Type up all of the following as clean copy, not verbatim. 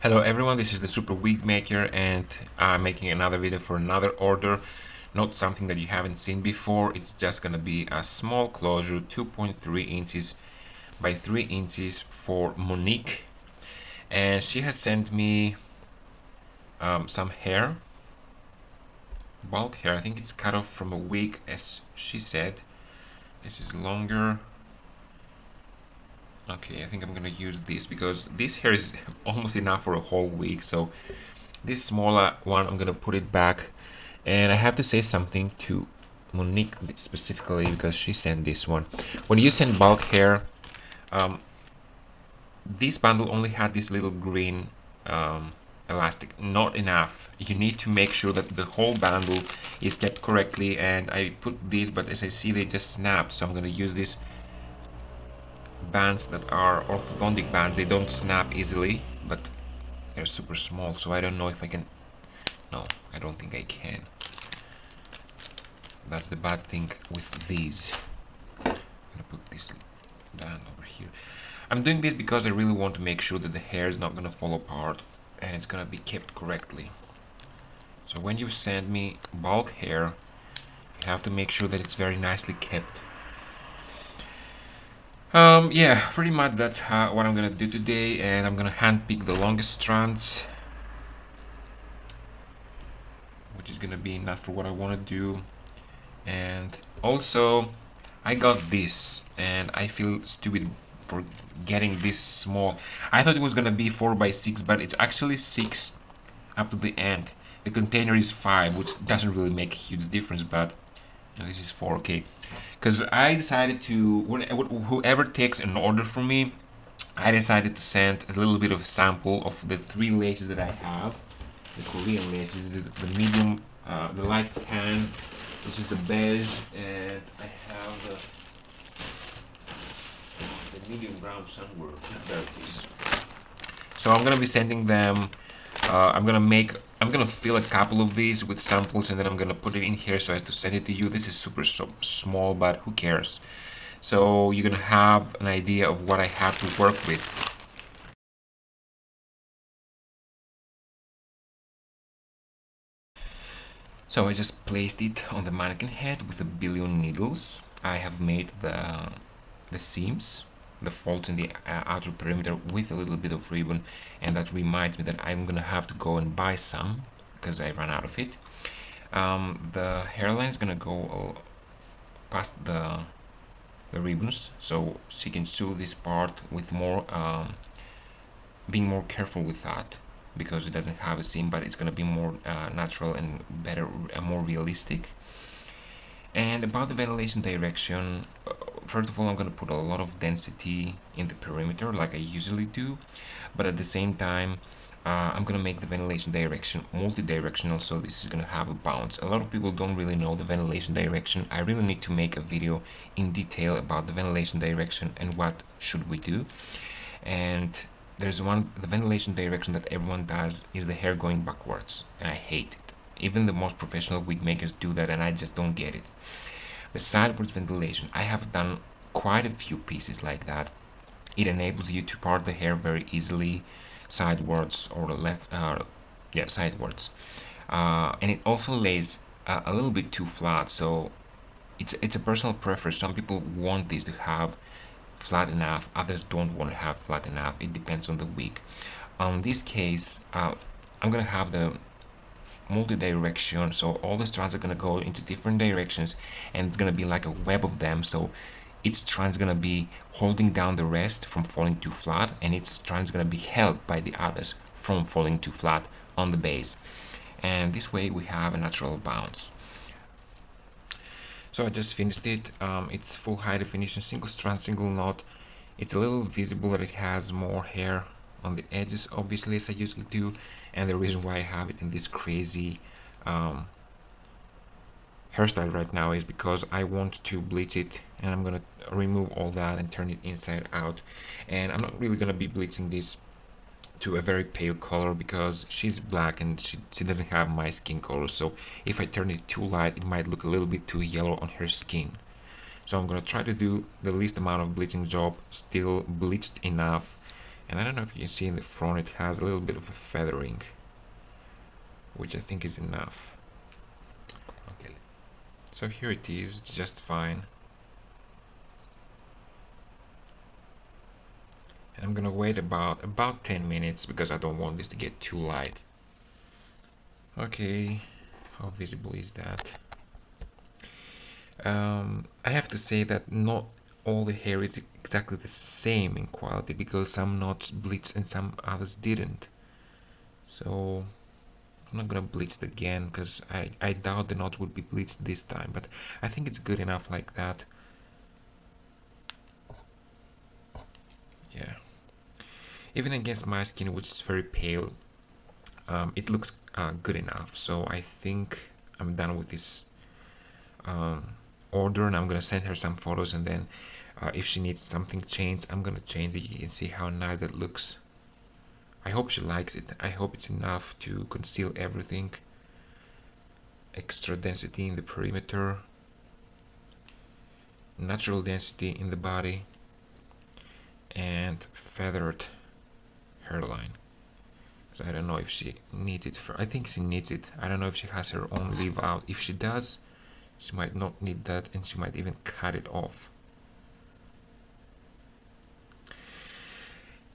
Hello everyone, this is the Super Wig Maker and I'm making another video for another order. Not something that you haven't seen before, it's just gonna be a small closure, 2.3 inches by 3 inches for Monique. And she has sent me some hair, bulk hair. I think it's cut off from a wig as she said. This is longer. Okay, I think I'm gonna use this because this hair is almost enough for a whole week. So this smaller one, I'm gonna put it back. And I have to say something to Monique specifically because she sent this one. When you send bulk hair, this bundle only had this little green elastic, not enough. You need to make sure that the whole bundle is kept correctly, and I put these, but as I see they just snap, so I'm gonna use these bands that are orthodontic bands. They don't snap easily, but they're super small, so I don't know if I can. No, I don't think I can. That's the bad thing with these. I'm gonna put this band over here. I'm doing this because I really want to make sure that the hair is not gonna fall apart and it's gonna be kept correctly. So when you send me bulk hair, you have to make sure that it's very nicely kept. Yeah, pretty much that's what I'm gonna do today, and I'm gonna hand pick the longest strands, which is gonna be enough for what I want to do. And also I got this and I feel stupid for getting this small. I thought it was gonna be 4x6, but it's actually 6 up to the end. The container is 5, which doesn't really make a huge difference, but this is 4. Okay, because I decided to, whoever takes an order from me, I decided to send a little bit of a sample of the 3 laces that I have. The Korean laces, the medium, the light tan, this is the beige, and I have the medium brown somewhere. There it is. So I'm gonna be sending them. I'm gonna fill a couple of these with samples, and then I'm gonna put it in here so as to send it to you. This is super small, but who cares? So you're gonna have an idea of what I have to work with. So I just placed it on the mannequin head with a billion needles. I have made the seams, the folds in the outer perimeter with a little bit of ribbon, and that reminds me that I'm gonna have to go and buy some because I ran out of it. The hairline is gonna go past the ribbons, so she can sew this part with more, being more careful with that because it doesn't have a seam, but it's gonna be more natural and better, more realistic. And about the ventilation direction, first of all, I'm going to put a lot of density in the perimeter like I usually do, but at the same time, I'm going to make the ventilation direction multi-directional, so this is going to have a bounce. A lot of people don't really know the ventilation direction. I really need to make a video in detail about the ventilation direction and what should we do. And there's the ventilation direction that everyone does is the hair going backwards, and I hate it. Even the most professional wig makers do that, and I just don't get it. The sidewards ventilation, I have done quite a few pieces like that. It enables you to part the hair very easily, sidewards or left, sidewards. And it also lays a little bit too flat, so it's a personal preference. Some people want this to have flat enough, others don't want to have flat enough. It depends on the wig. On this case, I'm gonna have the multi-direction, so all the strands are going to go into different directions, and it's going to be like a web of them, so each strand is going to be holding down the rest from falling too flat, and each strand is going to be held by the others from falling too flat on the base, and this way we have a natural bounce. So I just finished it. It's full high definition, single strand, single knot. It's a little visible that it has more hair on the edges, obviously, as I usually do, and the reason why I have it in this crazy hairstyle right now is because I want to bleach it, and I'm gonna remove all that and turn it inside out. And I'm not really gonna be bleaching this to a very pale color because she's black and she doesn't have my skin color, so if I turn it too light it might look a little bit too yellow on her skin. So I'm gonna try to do the least amount of bleaching job, still bleached enough, And I don't know if you can see in the front, it has a little bit of a feathering, which I think is enough. Okay, so here it is, it's just fine. And I'm gonna wait about 10 minutes because I don't want this to get too light. Okay, how visible is that? I have to say that not all the hair is exactly the same in quality because some knots bleached and some others didn't. So I'm not gonna bleach it again because I doubt the knots would be bleached this time, but I think it's good enough like that. Yeah. Even against my skin, which is very pale, it looks good enough. So I think I'm done with this order, and I'm gonna send her some photos, and then if she needs something changed, I'm gonna change it. You can see how nice that looks. I hope she likes it. I hope it's enough to conceal everything. Extra density in the perimeter, natural density in the body, and feathered hairline. So I don't know if she needs it I think she needs it. I don't know if she has her own leave out. If she does, she might not need that, and she might even cut it off.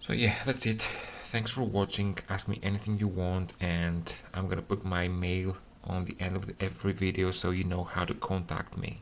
So yeah, that's it. Thanks for watching. Ask me anything you want, and I'm gonna put my mail on the end of every video so you know how to contact me.